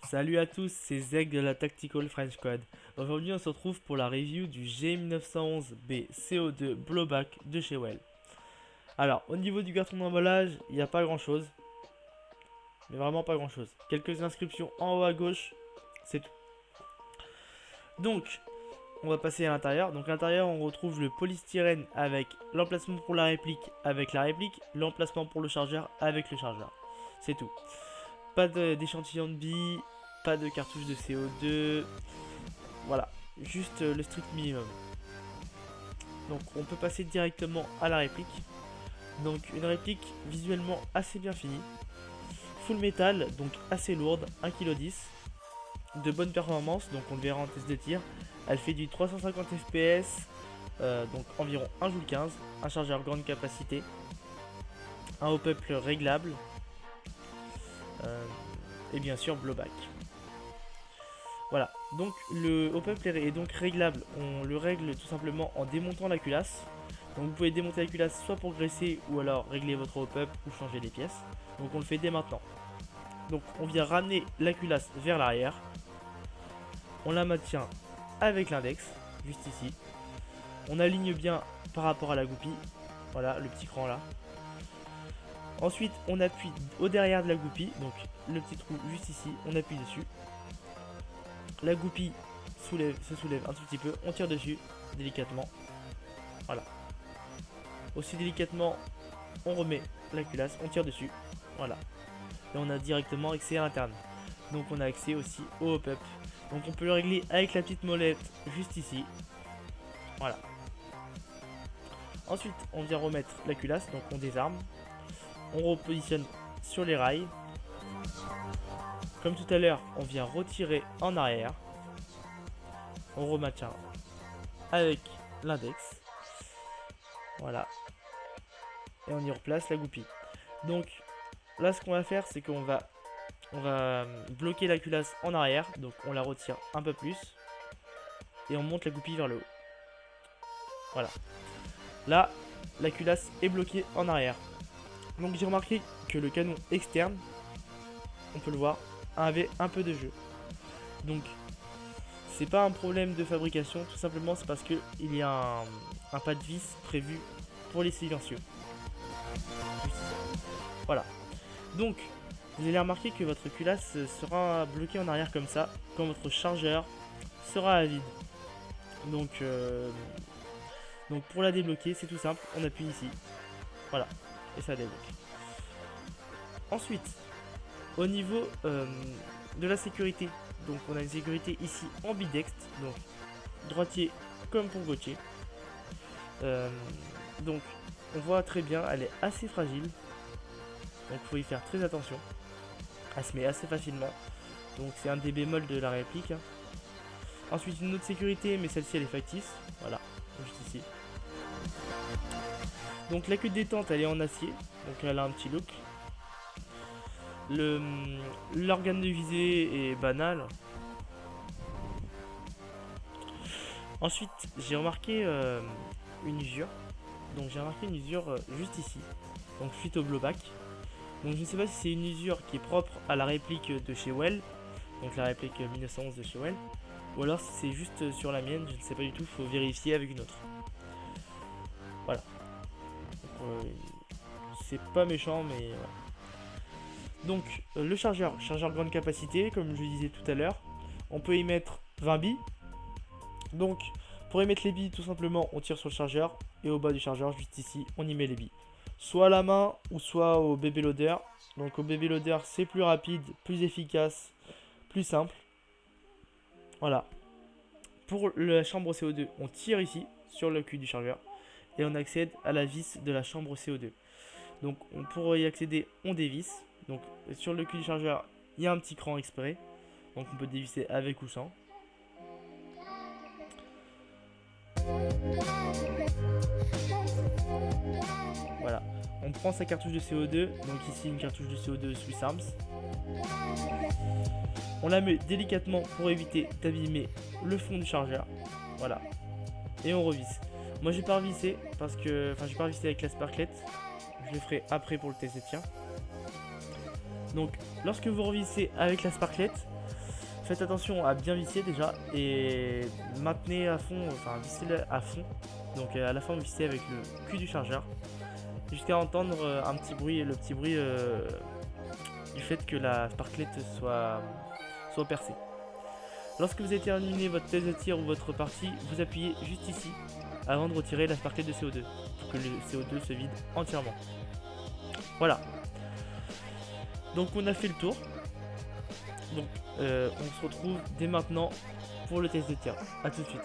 Salut à tous, c'est Zeg de la Tactical French Code. Aujourd'hui, on se retrouve pour la review du G1911B CO2 Blowback de chez Well. Alors, au niveau du carton d'emballage, il n'y a pas grand chose, mais vraiment pas grand chose. Quelques inscriptions en haut à gauche, c'est tout. Donc, on va passer à l'intérieur. Donc, à l'intérieur, on retrouve le polystyrène avec l'emplacement pour la réplique avec la réplique, l'emplacement pour le chargeur avec le chargeur. C'est tout. Pas d'échantillon de billes, pas de cartouche de CO2. Voilà, juste le strict minimum. Donc on peut passer directement à la réplique. Donc une réplique visuellement assez bien finie. Full métal, donc assez lourde, 1,10 kg. De bonne performance, donc on le verra en test de tir. Elle fait du 350 fps, donc environ 1,15 J. Un chargeur grande capacité. Un hop-up réglable. Et bien sûr blowback. Voilà, donc le hop-up est donc réglable. On le règle tout simplement en démontant la culasse. Donc vous pouvez démonter la culasse soit pour graisser ou alors régler votre hop-up ou changer les pièces. Donc on le fait dès maintenant. Donc on vient ramener la culasse vers l'arrière. On la maintient avec l'index, juste ici. On aligne bien par rapport à la goupille. Voilà, le petit cran là. Ensuite on appuie au derrière de la goupille, donc le petit trou juste ici, on appuie dessus. La goupille se soulève un tout petit peu, on tire dessus délicatement. Voilà. Aussi délicatement, on remet la culasse, on tire dessus. Voilà. Et on a directement accès à l'interne. Donc on a accès aussi au hop-up. Donc on peut le régler avec la petite molette juste ici. Voilà. Ensuite, on vient remettre la culasse, donc on désarme. On repositionne sur les rails. Comme tout à l'heure, on vient retirer en arrière. On remaintient avec l'index. Voilà. Et on y replace la goupille. Donc là, ce qu'on va faire, c'est qu'on va bloquer la culasse en arrière. Donc on la retire un peu plus. Et on monte la goupille vers le haut. Voilà. Là, la culasse est bloquée en arrière. Donc j'ai remarqué que le canon externe, on peut le voir, avait un peu de jeu. Donc c'est pas un problème de fabrication, tout simplement c'est parce que il y a un pas de vis prévu pour les silencieux. Voilà. Donc vous allez remarquer que votre culasse sera bloquée en arrière comme ça, quand votre chargeur sera à vide. Donc pour la débloquer, c'est tout simple, on appuie ici. Voilà, et ça débloque. Ensuite, au niveau de la sécurité, donc on a une sécurité ici ambidextre, donc droitier comme pour gaucher. Donc on voit très bien, elle est assez fragile, donc il faut y faire très attention. Elle se met assez facilement, donc c'est un des bémols de la réplique. Ensuite une autre sécurité, mais celle-ci elle est factice, voilà, juste ici. Donc la queue de détente elle est en acier, donc elle a un petit look. L'organe de visée est banal. Ensuite j'ai remarqué une usure. Donc j'ai remarqué une usure juste ici. Donc suite au blowback. Donc je ne sais pas si c'est une usure qui est propre à la réplique de chez Well. Donc la réplique 1911 de chez Well. Ou alors si c'est juste sur la mienne, je ne sais pas du tout, il faut vérifier avec une autre. Voilà. C'est pas méchant mais voilà. Donc le chargeur grande capacité, comme je disais tout à l'heure, on peut y mettre 20 billes. Donc pour y mettre les billes, tout simplement on tire sur le chargeur et au bas du chargeur, juste ici, on y met les billes. Soit à la main ou soit au baby loader. Donc au baby loader c'est plus rapide, plus efficace, plus simple. Voilà. Pour la chambre CO2, on tire ici sur le cul du chargeur et on accède à la vis de la chambre CO2. Donc pour y accéder, on dévisse. Donc sur le cul du chargeur, il y a un petit cran exprès. Donc on peut dévisser avec ou sans. Voilà. On prend sa cartouche de CO2. Donc ici une cartouche de CO2 Swiss Arms. On la met délicatement pour éviter d'abîmer le fond du chargeur. Voilà. Et on revisse. Moi j'ai pas revissé parce que. Enfin j'ai pas revissé avec la sparklette. Je le ferai après pour le test de tir. Donc lorsque vous revissez avec la sparklette, faites attention à bien visser déjà et maintenez à fond, enfin vissez à fond. Donc à la fin vous vissez avec le cul du chargeur jusqu'à entendre un petit bruit, le petit bruit du fait que la sparklette soit percée. Lorsque vous avez terminé votre test de tir ou votre partie, vous appuyez juste ici avant de retirer la sparklette de CO2 pour que le CO2 se vide entièrement. Voilà. Donc on a fait le tour. Donc on se retrouve dès maintenant pour le test de tir. A tout de suite.